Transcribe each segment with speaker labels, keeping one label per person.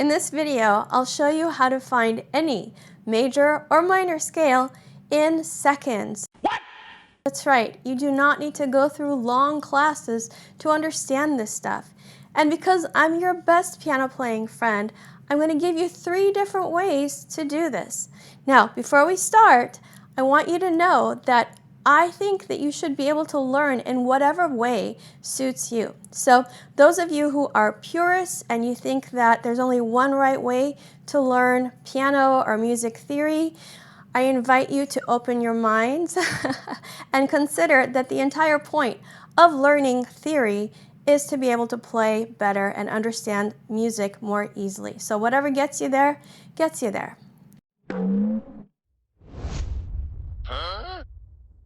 Speaker 1: In this video, I'll show you how to find any major or minor scale in seconds. What? That's right, you do not need to go through long classes to understand this stuff. And because I'm your best piano playing friend, I'm going to give you 3 different ways to do this. Now, before we start, I want you to know that I think that you should be able to learn in whatever way suits you. So those of you who are purists and you think that there's only one right way to learn piano or music theory, I invite you to open your minds and consider that the entire point of learning theory is to be able to play better and understand music more easily. So whatever gets you there, gets you there.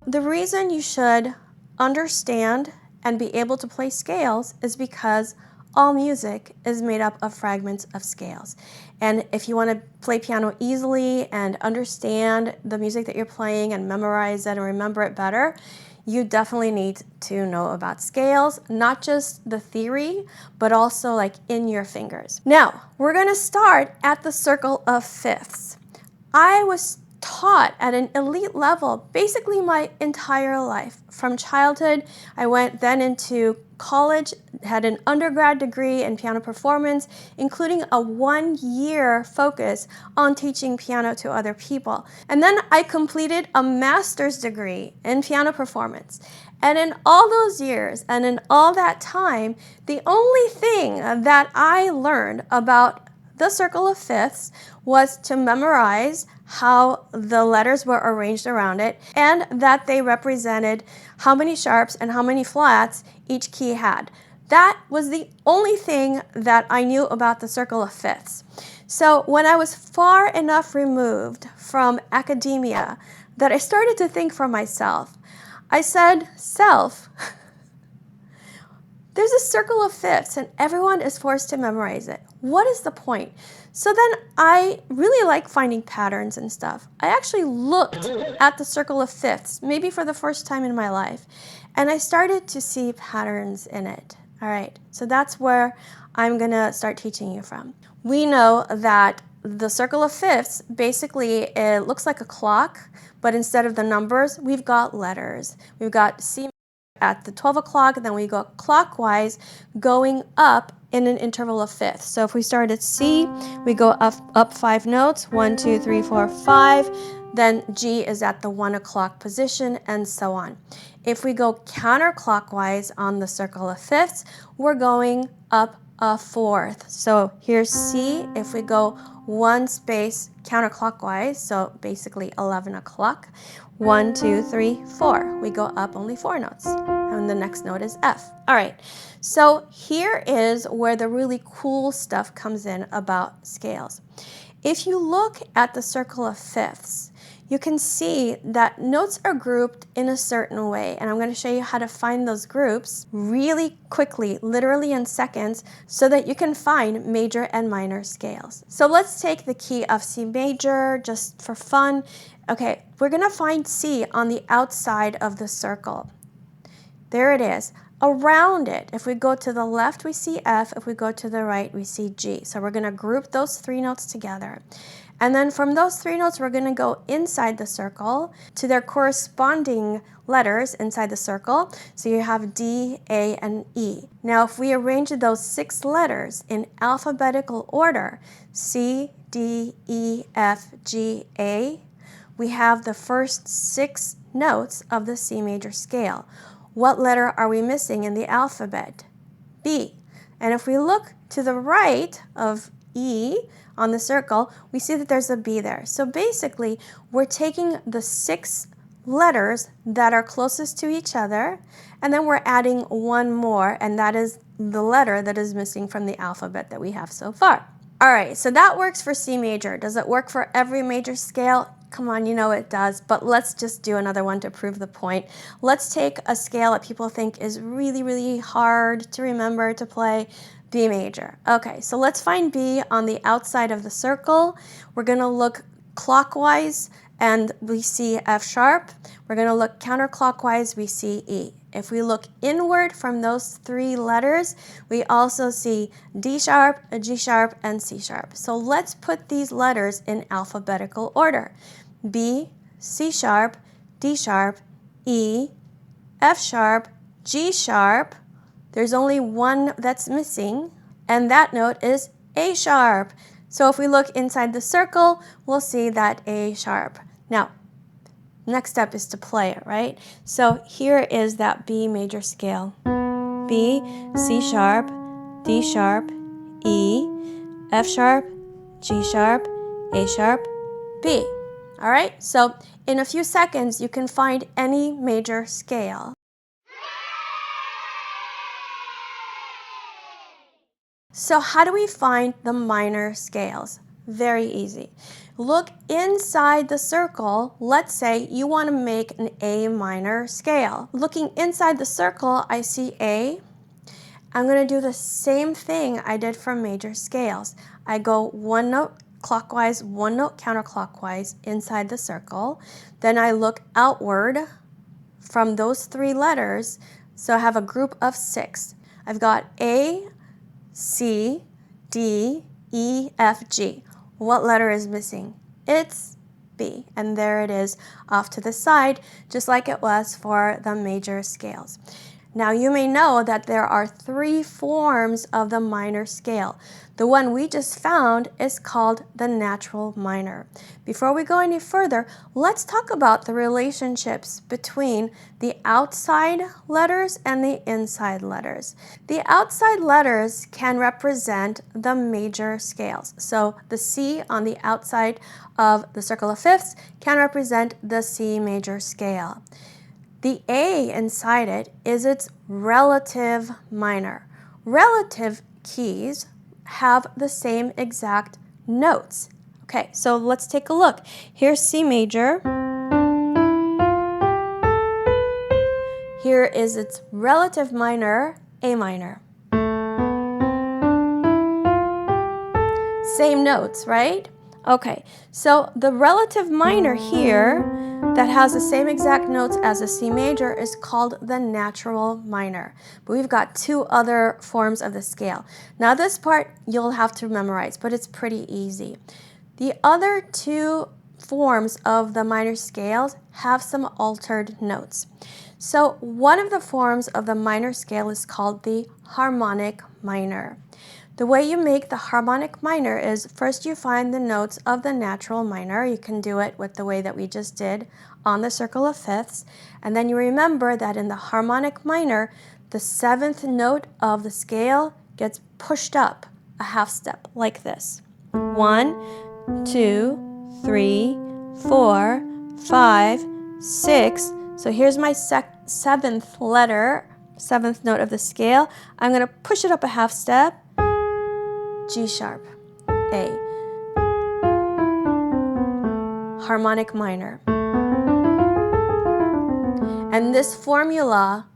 Speaker 1: The reason you should understand and be able to play scales is because all music is made up of fragments of scales. And if you want to play piano easily and understand the music that you're playing and memorize it and remember it better, you definitely need to know about scales, not just the theory, but also like in your fingers. Now, we're going to start at the circle of fifths. I was taught at an elite level basically my entire life. From childhood, I went then into college, had an undergrad degree in piano performance, including a 1-year focus on teaching piano to other people. And then I completed a master's degree in piano performance. And in all those years and in all that time, the only thing that I learned about the circle of fifths was to memorize how the letters were arranged around it and that they represented how many sharps and how many flats each key had. That was the only thing that I knew about the circle of fifths. So when I was far enough removed from academia that I started to think for myself, I said, self, there's a circle of fifths and everyone is forced to memorize it. What is the point? So then I really like finding patterns and stuff. I actually looked at the circle of fifths, maybe for the first time in my life, and I started to see patterns in it. All right, so that's where I'm gonna start teaching you from. We know that the circle of fifths, basically it looks like a clock, but instead of the numbers, we've got letters. We've got C at the 12 o'clock, and then we go clockwise going up in an interval of fifths. So if we start at C, we go up 5 notes, 1, 2, 3, 4, 5. Then G is at the 1 o'clock position, and so on. If we go counterclockwise on the circle of fifths, we're going up a fourth. So here's C. If we go 1 space counterclockwise, so basically 11 o'clock, 1, 2, 3, 4. We go up only 4 notes. And the next note is F. All right, so here is where the really cool stuff comes in about scales. If you look at the circle of fifths, you can see that notes are grouped in a certain way, and I'm going to show you how to find those groups really quickly, literally in seconds, so that you can find major and minor scales. So let's take the key of C major just for fun. Okay, we're going to find C on the outside of the circle. There it is. Around it, if we go to the left, we see F. If we go to the right, we see G. So we're going to group those 3 notes together. And then from those 3 notes, we're going to go inside the circle to their corresponding letters inside the circle. So you have D, A, and E. Now, if we arrange those 6 letters in alphabetical order, C, D, E, F, G, A, we have the first 6 notes of the C major scale. What letter are we missing in the alphabet? B. And if we look to the right of E on the circle, we see that there's a B there. So basically, we're taking the 6 letters that are closest to each other, and then we're adding 1 more, and that is the letter that is missing from the alphabet that we have so far. All right, so that works for C major. Does it work for every major scale? Come on, you know it does, but let's just do another one to prove the point. Let's take a scale that people think is really, really hard to remember to play, B major. Okay, so let's find B on the outside of the circle. We're gonna look clockwise and we see F sharp. We're going to look counterclockwise, we see E. If we look inward from those three letters, we also see D sharp, G sharp, and C sharp. So let's put these letters in alphabetical order. B, C sharp, D sharp, E, F sharp, G sharp. There's only one that's missing, and that note is A sharp. So if we look inside the circle, we'll see that A sharp. Now, next step is to play it, right? So here is that B major scale. B, C sharp, D sharp, E, F sharp, G sharp, A sharp, B. All right, so in a few seconds, you can find any major scale. So how do we find the minor scales? Very easy. Look inside the circle. Let's say you want to make an A minor scale. Looking inside the circle, I see A. I'm going to do the same thing I did for major scales. I go one note clockwise, one note counterclockwise inside the circle. Then I look outward from those three letters. So I have a group of 6. I've got A, C, D, E, F, G. What letter is missing? It's B. And there it is off to the side, just like it was for the major scales. Now you may know that there are 3 forms of the minor scale. The one we just found is called the natural minor. Before we go any further, let's talk about the relationships between the outside letters and the inside letters. The outside letters can represent the major scales. So the C on the outside of the circle of fifths can represent the C major scale. The A inside it is its relative minor. Relative keys have the same exact notes. Okay, so let's take a look. Here's C major. Here is its relative minor, A minor. Same notes, right? Okay, so the relative minor here that has the same exact notes as a C major is called the natural minor. But we've got 2 other forms of the scale. Now this part you'll have to memorize, but it's pretty easy. The other 2 forms of the minor scales have some altered notes. So one of the forms of the minor scale is called the harmonic minor. The way you make the harmonic minor is first you find the notes of the natural minor. You can do it with the way that we just did on the circle of fifths. And then you remember that in the harmonic minor, the 7th note of the scale gets pushed up a half step like this. 1, 2, 3, 4, 5, 6. So here's my 7th letter, 7th note of the scale. I'm going to push it up a half step. G sharp, A, harmonic minor. And this formula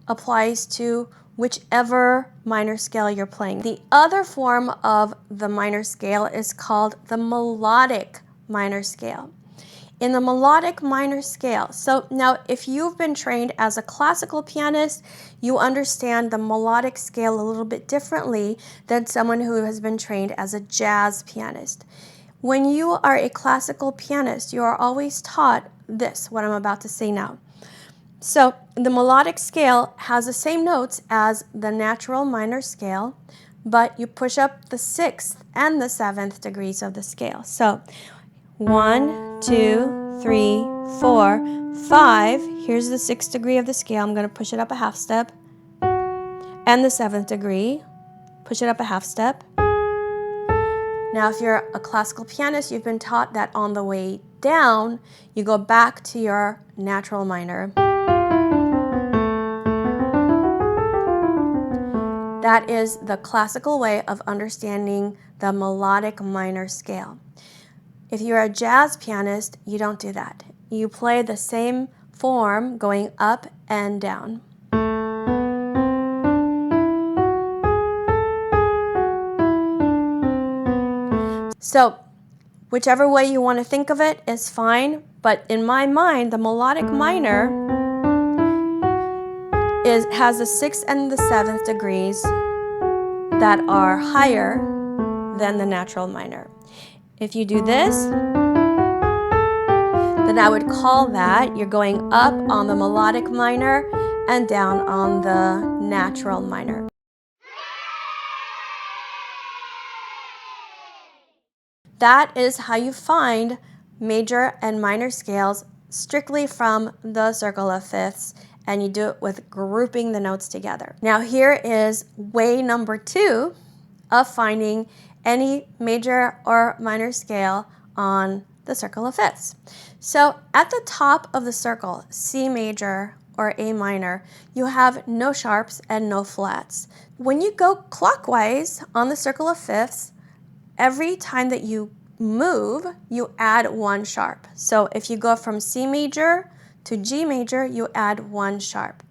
Speaker 1: applies to whichever minor scale you're playing. The other form of the minor scale is called the melodic minor scale. In the melodic minor scale, so now if you've been trained as a classical pianist, you understand the melodic scale a little bit differently than someone who has been trained as a jazz pianist. When you are a classical pianist, you are always taught this, what I'm about to say now. So the melodic scale has the same notes as the natural minor scale, but you push up the 6th and the 7th degrees of the scale. So 1, 2, 3, 4, 5. Here's the 6th degree of the scale. I'm going to push it up a half step. And the 7th degree. Push it up a half step. Now, if you're a classical pianist, you've been taught that on the way down, you go back to your natural minor. That is the classical way of understanding the melodic minor scale. If you're a jazz pianist, you don't do that. You play the same form going up and down. So, whichever way you want to think of it is fine, But in my mind, the melodic minor has the 6th and the 7th degrees that are higher than the natural minor. If you do this, then I would call that you're going up on the melodic minor and down on the natural minor. That is how you find major and minor scales strictly from the circle of fifths, and you do it with grouping the notes together. Now here is way number 2 of finding any major or minor scale on the circle of fifths. So at the top of the circle, C major or A minor, you have no sharps and no flats. When you go clockwise on the circle of fifths, every time that you move, you add 1 sharp. So if you go from C major to G major, you add 1 sharp.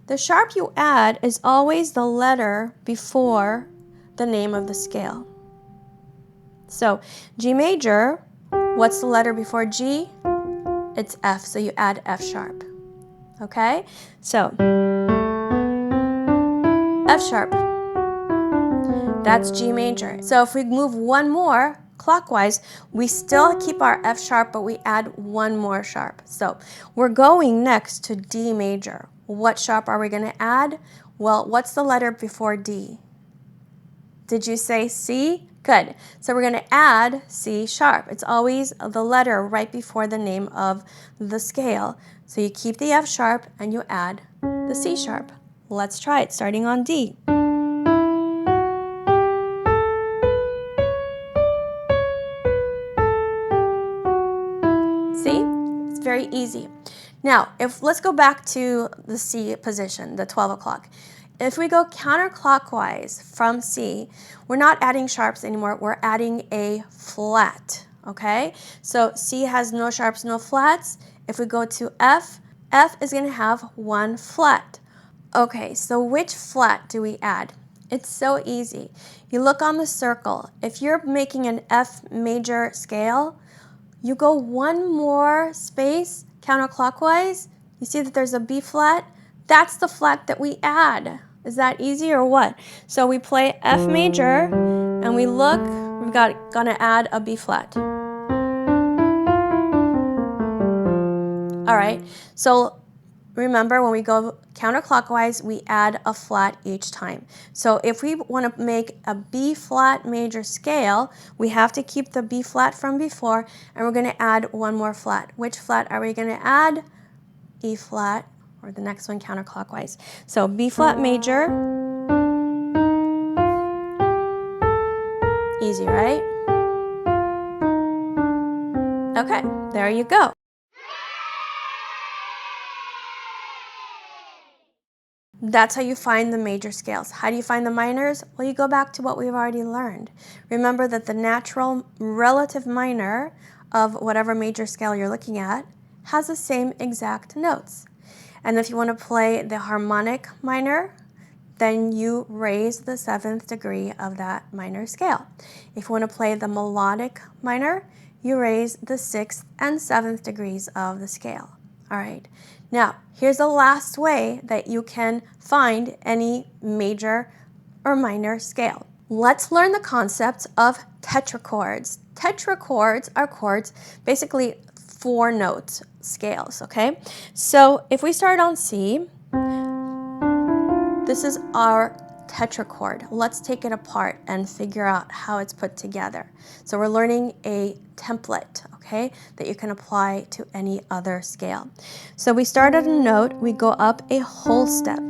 Speaker 1: The sharp you add is always the letter before the name of the scale. So G major, what's the letter before G? It's F, so you add F sharp. Okay? So F sharp. That's G major. So if we move 1 more clockwise, we still keep our F sharp, but we add 1 more sharp. So we're going next to D major. What sharp are we going to add? Well, what's the letter before D? Did you say C? Good. So we're going to add C sharp. It's always the letter right before the name of the scale. So you keep the F sharp and you add the C sharp. Let's try it, starting on D. See? It's very easy. Now, let's go back to the C position, the 12 o'clock. If we go counterclockwise from C, we're not adding sharps anymore, we're adding a flat, okay? So C has no sharps, no flats. If we go to F, F is going to have 1 flat. Okay, so which flat do we add? It's so easy. You look on the circle. If you're making an F major scale, you go 1 more space counterclockwise. You see that there's a B flat? That's the flat that we add. Is that easy or what? So we play F major and we look, we've gonna add a B flat. All right, so remember when we go counterclockwise, we add a flat each time. So if we want to make a B flat major scale, we have to keep the B flat from before, and we're going to add 1 more flat. Which flat are we going to add? E flat, or the next one counterclockwise. So B flat major. Easy, right? Okay, there you go. That's how you find the major scales. How do you find the minors? Well, you go back to what we've already learned. Remember that the natural relative minor of whatever major scale you're looking at has the same exact notes. And if you want to play the harmonic minor, then you raise the 7th degree of that minor scale. If you want to play the melodic minor, you raise the 6th and 7th degrees of the scale. All right. Now, here's the last way that you can find any major or minor scale. Let's learn the concept of tetrachords. Tetrachords are chords, basically 4-note scales, okay? So if we start on C, this is our tetrachord. Let's take it apart and figure out how it's put together. So we're learning a template, okay, that you can apply to any other scale. So we start at a note, we go up a whole step.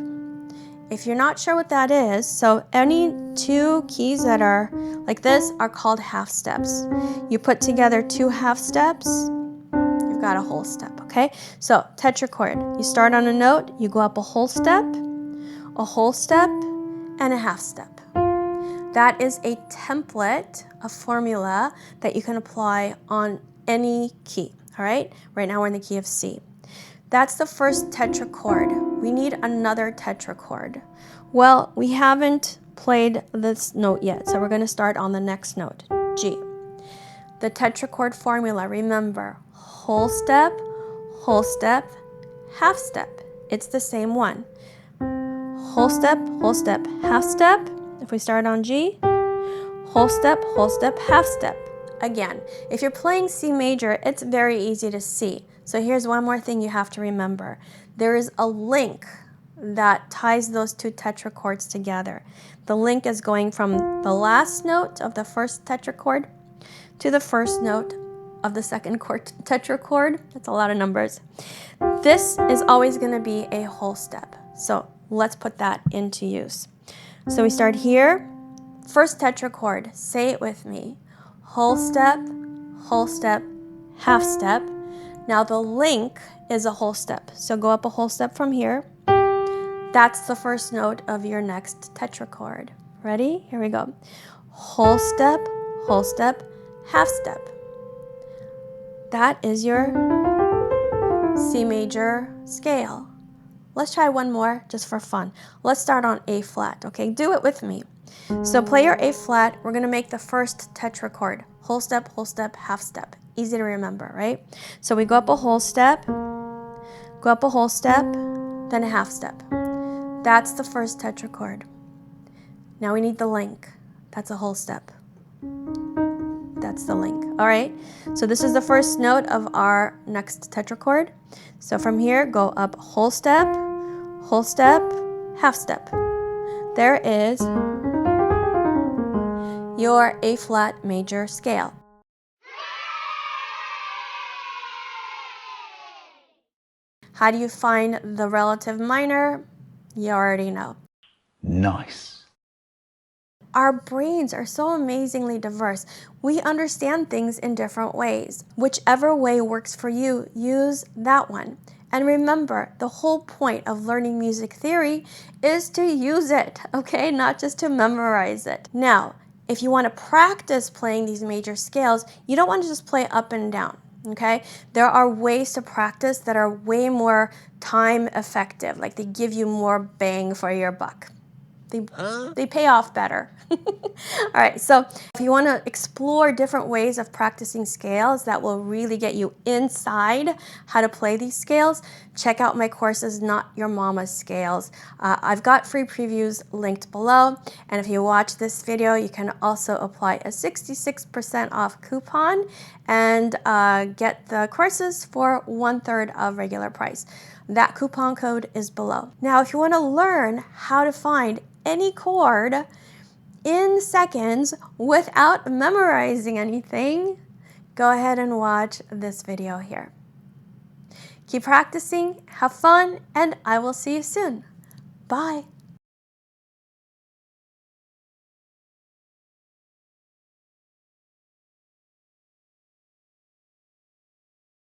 Speaker 1: If you're not sure what that is, so any 2 keys that are like this are called half steps. You put together 2 half steps, you've got a whole step, okay? So tetrachord, you start on a note, you go up a whole step, and a half step. That is a template, a formula that you can apply on any key, all right? Right now we're in the key of C. That's the first tetrachord. We need another tetrachord. Well, we haven't played this note yet, so we're going to start on the next note, G. The tetrachord formula, remember, whole step, half step. It's the same one. Whole step, half step. If we start on G, whole step, half step. Again, if you're playing C major, it's very easy to see. So here's one more thing you have to remember. There is a link that ties those two tetrachords together. The link is going from the last note of the first tetrachord to the first note of the second tetrachord. That's a lot of numbers. This is always going to be a whole step. So let's put that into use. So we start here. First tetrachord, say it with me. Whole step, half step. Now the link is a whole step. So go up a whole step from here. That's the first note of your next tetrachord. Ready? Here we go. Whole step, half step. That is your C major scale. Let's try one more just for fun. Let's start on A flat, okay? Do it with me. So play your A flat. We're going to make the first tetrachord. Whole step, half step. Easy to remember, right? So we go up a whole step, then a half step. That's the first tetrachord. Now we need the link. That's a whole step. That's the link. All right. So this is the first note of our next tetrachord. So from here, go up whole step, half step. There is your A flat major scale. How do you find the relative minor? You already know.
Speaker 2: Nice.
Speaker 1: Our brains are so amazingly diverse. We understand things in different ways. Whichever way works for you, use that one. And remember, the whole point of learning music theory is to use it, okay? Not just to memorize it. Now, if you want to practice playing these major scales, you don't want to just play up and down, okay? There are ways to practice that are way more time effective, like they give you more bang for your buck. They pay off better. All right, so if you want to explore different ways of practicing scales that will really get you inside how to play these scales, check out my courses, Not Your Mama's Scales. I've got free previews linked below, and if you watch this video, you can also apply a 66% off coupon and get the courses for 1/3 of regular price. That coupon code is below. Now, if you want to learn how to find any chord in seconds without memorizing anything, go ahead and watch this video here. Keep practicing, have fun, and I will see you soon. Bye.